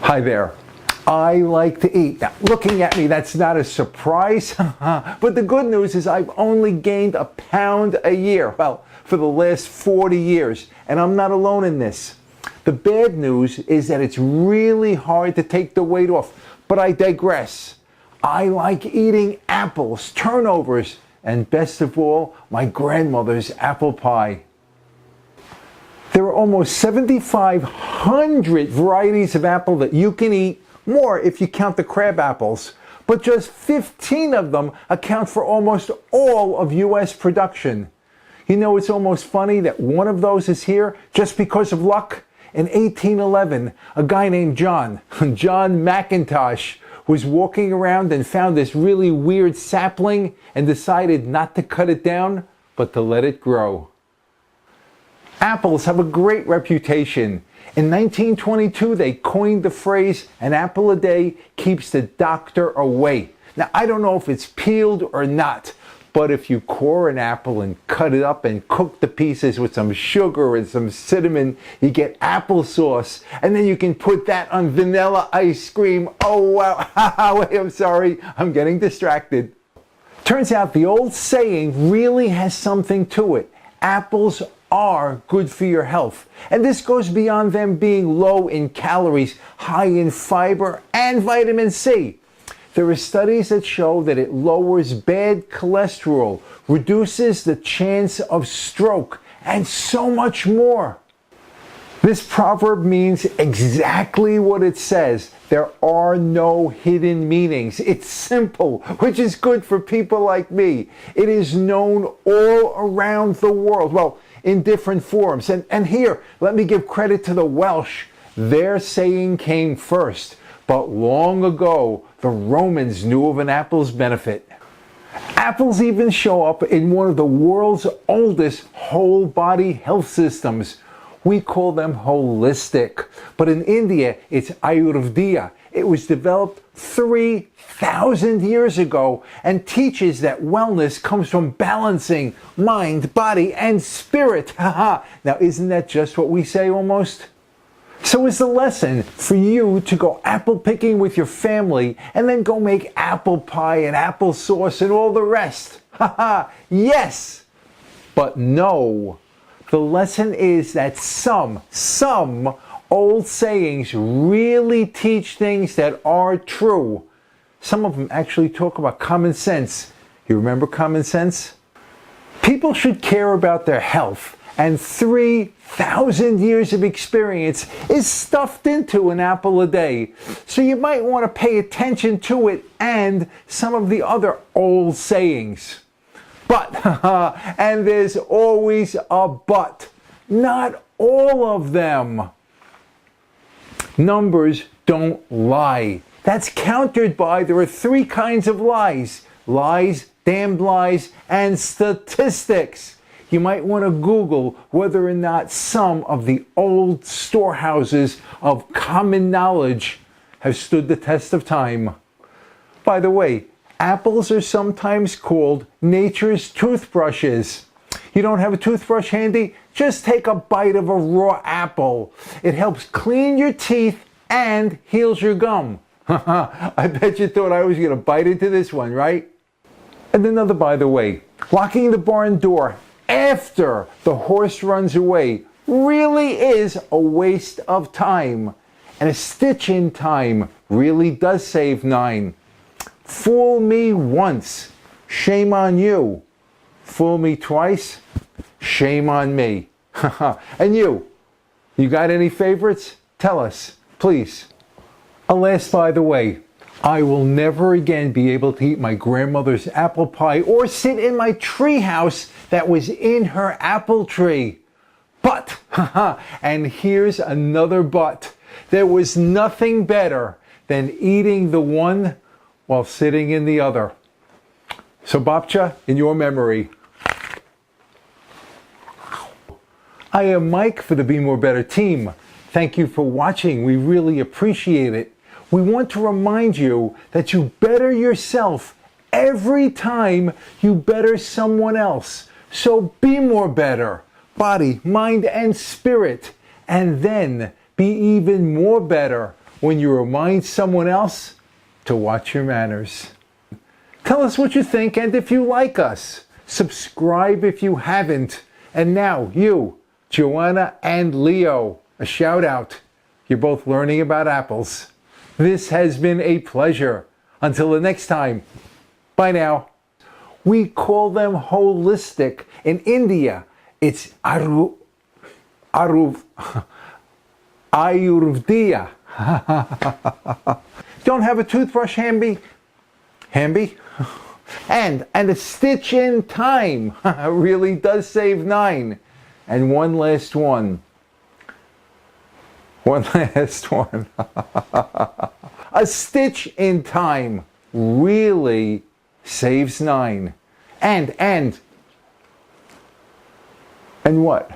Hi there. I like to eat. Now, looking at me, that's not a surprise. But the good news is I've only gained a pound a year. Well, for the last 40 years. And I'm not alone in this. The bad news is that it's really hard to take the weight off. But I digress. I like eating apples, turnovers, and best of all, my grandmother's apple pie. There are almost 7,500 varieties of apple that you can eat, more if you count the crab apples, but just 15 of them account for almost all of U.S. production. You know, it's almost funny that one of those is here just because of luck. In 1811, a guy named John McIntosh, was walking around and found this really weird sapling and decided not to cut it down, but to let it grow. Apples have a great reputation. In 1922, they coined the phrase, "An apple a day keeps the doctor away." Now, I don't know if it's peeled or not, but if you core an apple and cut it up and cook the pieces with some sugar and some cinnamon, you get applesauce, and then you can put that on vanilla ice cream. Oh, wow. Wait, I'm sorry. I'm getting distracted. Turns out the old saying really has something to it. Apples are good for your health. And this goes beyond them being low in calories, high in fiber, and vitamin C. There are studies that show that it lowers bad cholesterol, reduces the chance of stroke, and so much more. This proverb means exactly what it says. There are no hidden meanings. It's simple, which is good for people like me. It is known all around the world, well, in different forms. And here, let me give credit to the Welsh. Their saying came first. But long ago, the Romans knew of an apple's benefit. Apples even show up in one of the world's oldest whole body health systems. We call them holistic. But in India, it's Ayurveda. It was developed 3,000 years ago and teaches that wellness comes from balancing mind, body, and spirit. Now, isn't that just what we say almost? So is the lesson for you to go apple picking with your family and then go make apple pie and applesauce and all the rest? Yes, but no. The lesson is that some old sayings really teach things that are true. Some of them actually talk about common sense. You remember common sense? People should care about their health, and 3,000 years of experience is stuffed into an apple a day. So you might want to pay attention to it and some of the other old sayings. But, and there's always a but, not all of them. Numbers don't lie. That's countered by there are three kinds of lies. Lies, damned lies, and statistics. You might want to Google whether or not some of the old storehouses of common knowledge have stood the test of time. By the way, apples are sometimes called nature's toothbrushes. You don't have a toothbrush handy? Just take a bite of a raw apple. It helps clean your teeth and heals your gum. I bet you thought I was going to bite into this one, right? And another, by the way, locking the barn door after the horse runs away really is a waste of time. And a stitch in time really does save 9. Fool me once, shame on you. Fool me twice, shame on me. And you got any favorites? Tell us, please. Alas, by the way, I will never again be able to eat my grandmother's apple pie or sit in my tree house that was in her apple tree. But, and here's another but, there was nothing better than eating the one while sitting in the other. So Babcha, in your memory. I am Mike for the Be More Better team. Thank you for watching. We really appreciate it. We want to remind you that you better yourself every time you better someone else. So be more better, body, mind, and spirit. And then be even more better when you remind someone else to watch your manners. Tell us what you think and if you like us. Subscribe if you haven't. And now, you, Joanna and Leo, a shout out. You're both learning about apples. This has been a pleasure. Until the next time, bye now. We call them holistic. In India, it's Ayurveda. Don't have a toothbrush handy? Handy? And a stitch in time really does save 9. And one last one. One last one. A stitch in time really saves 9. And what?